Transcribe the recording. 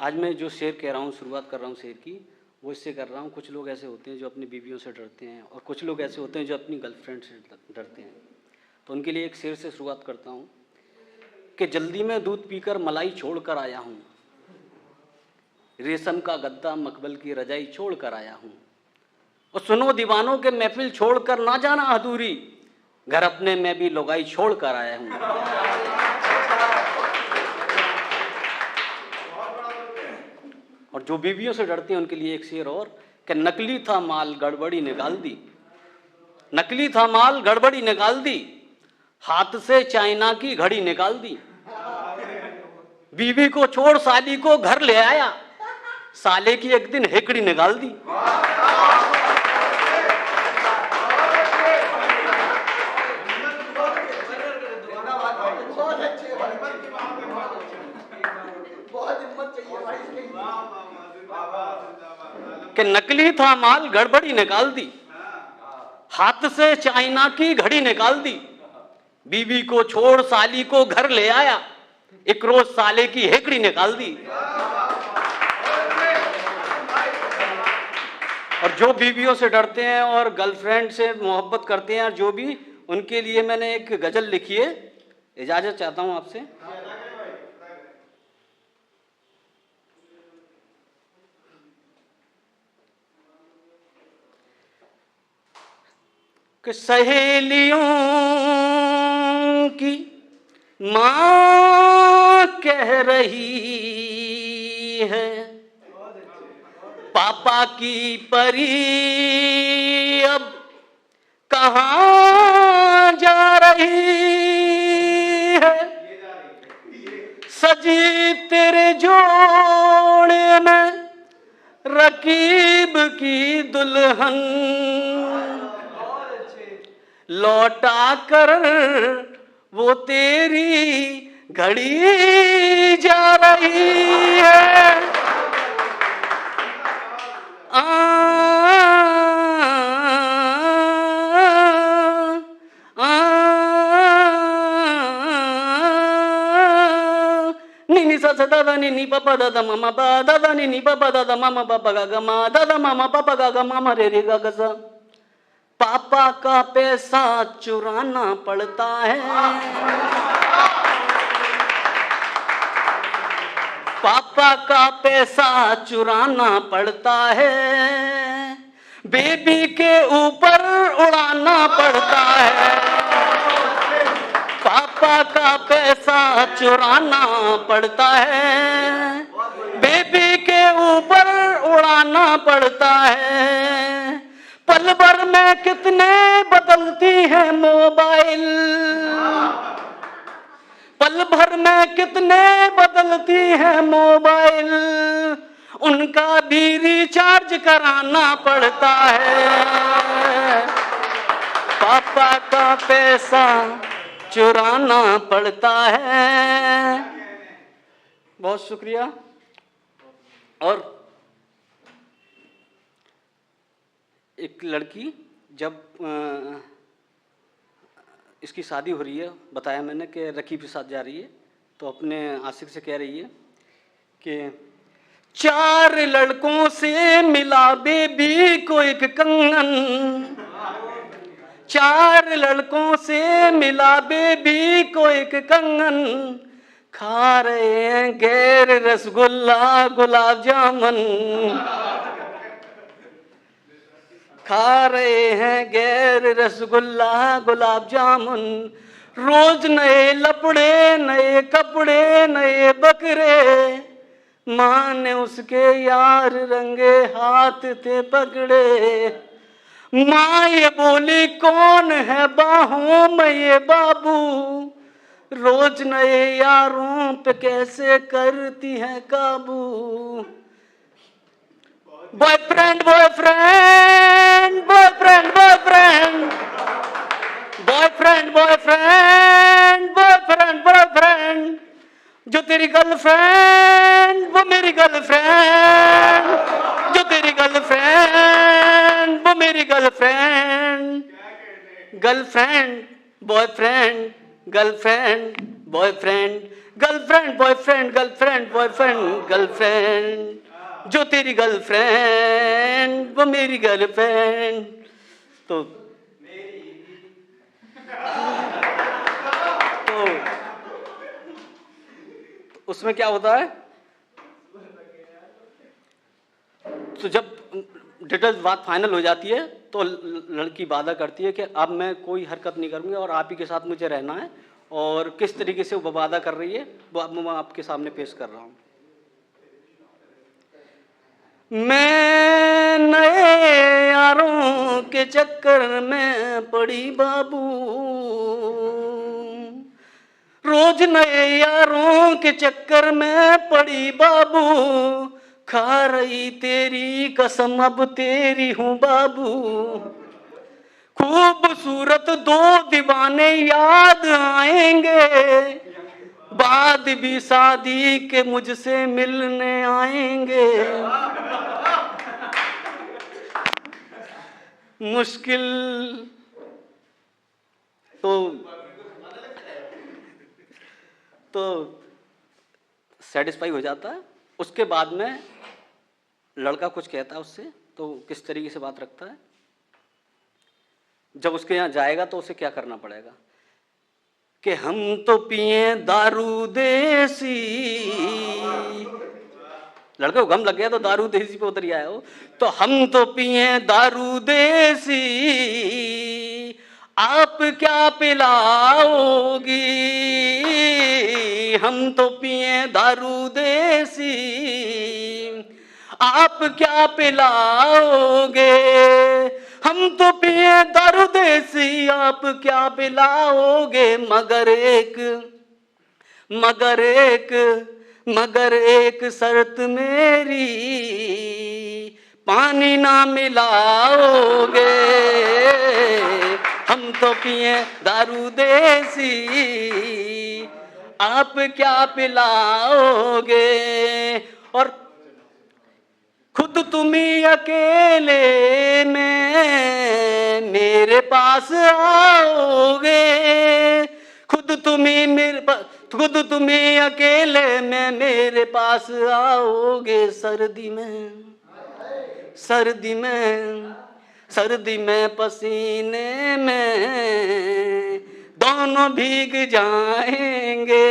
आज मैं जो शेर कह रहा हूँ, शुरुआत कर रहा हूँ शेर की, वो इससे कर रहा हूँ। कुछ लोग ऐसे होते हैं जो अपनी बीवियों से डरते हैं और कुछ लोग ऐसे होते हैं जो अपनी गर्लफ्रेंड से डरते हैं। तो उनके लिए एक शेर से शुरुआत करता हूँ कि जल्दी में दूध पीकर मलाई छोड़ कर आया हूँ, रेशम का गद्दा मखमल की रजाई छोड़ कर आया हूँ। और सुनो दीवानों के महफिल छोड़ कर ना जाना अधूरी, घर अपने में भी लुगाई छोड़ कर आया हूँ। और जो बीवियों से डरते हैं उनके लिए एक शेर और कि नकली था माल गड़बड़ी निकाल दी, नकली था माल गड़बड़ी निकाल दी, हाथ से चाइना की घड़ी निकाल दी। बीवी को छोड़ साली को घर ले आया, साले की एक दिन हेकड़ी निकाल दी। कि नकली था माल गड़बड़ी निकाल दी, हाथ से चाइना की घड़ी निकाल दी। बीवी को छोड़ साली को घर ले आया, एक रोज साले की हेकड़ी निकाल दी। और जो बीवियों से डरते हैं और गर्लफ्रेंड से मोहब्बत करते हैं, जो भी, उनके लिए मैंने एक गजल लिखी है, इजाजत चाहता हूं आपसे। कि सहेलियों की माँ कह रही है, पापा की परी अब कहाँ जा रही है। सजी तेरे जोड़े में रकीब की दुल्हन, लौटा कर वो तेरी घड़ी जा रही है। नी सा सा दादा नी पापा दादा मामा बा दादा नी पापा दादा मामा पापा गा गा मा दादा मामा पापा गा गा मामा रे रे गा गा सा। पापा का पैसा चुराना पड़ता है, पापा का पैसा चुराना पड़ता है, बेबी के ऊपर उड़ाना पड़ता है। पापा का पैसा चुराना पड़ता है, बेबी के ऊपर उड़ाना पड़ता है। पल भर में कितने बदलती है मोबाइल, पल भर में कितने बदलती है मोबाइल, उनका भी रिचार्ज कराना पड़ता है। पापा का पैसा चुराना पड़ता है। बहुत शुक्रिया। और एक लड़की जब इसकी शादी हो रही है, बताया मैंने कि रकीब के साथ जा रही है, तो अपने आशिक से कह रही है कि 4 लड़कों से मिला बेबी को एक कंगन, 4 लड़कों से मिला बेबी को एक कंगन, खा रहे हैं गैर रसगुल्ला गुलाब जामुन, खा रहे हैं गैर रसगुल्ला गुलाब जामुन। रोज नए लपड़े, नए कपड़े, नए बकरे, माँ ने उसके यार रंगे हाथ थे पकड़े। माँ ये बोली कौन है बाहों में ये बाबू, रोज नए यारों पे कैसे करती है काबू। Boyfriend boyfriend boyfriend boyfriend boyfriend boyfriend boyfriend boyfriend, जो तेरी गर्लफ्रेंड वो मेरी गर्लफ्रेंड, जो तेरी गर्लफ्रेंड वो मेरी girlfriend. Girlfriend boyfriend girlfriend boyfriend girlfriend boyfriend, girlfriend boyfriend, girlfriend जो तेरी गर्लफ्रेंड वो मेरी गर्लफ्रेंड। तो उसमें क्या होता है, तो जब डिटेल्स बात फाइनल हो जाती है तो लड़की वादा करती है कि अब मैं कोई हरकत नहीं करूँगी और आप ही के साथ मुझे रहना है, और किस तरीके से वो वादा कर रही है वो अब मैं आपके सामने पेश कर रहा हूँ। मैं नए यारों के चक्कर में पड़ी बाबू, रोज नए यारों के चक्कर में पड़ी बाबू, खा रही तेरी कसम अब तेरी हूँ बाबू। खूबसूरत दो दीवाने याद आएंगे, बाद भी शादी के मुझसे मिलने आएंगे। मुश्किल तो सेटिस्फाई हो जाता है। उसके बाद में लड़का कुछ कहता है उससे, तो किस तरीके से बात रखता है, जब उसके यहाँ जाएगा तो उसे क्या करना पड़ेगा कि हम तो पिए दारू देसी, लड़के को गम लग गया तो दारू देसी पे उतर आया हो, तो हम तो पिए दारू देसी, आप क्या पिलाओगी, हम तो पिए दारू देसी, आप क्या पिलाओगे, हम तो पिए दारू देसी, आप क्या पिलाओगे, मगर एक शर्त मेरी, पानी ना मिलाओगे, हम तो पिए दारू देसी, आप क्या पिलाओगे, और खुद तुम ही अकेले में मेरे पास आओगे, खुद तुम ही अकेले में मेरे पास आओगे, सर्दी में पसीने में दोनों भीग जाएंगे,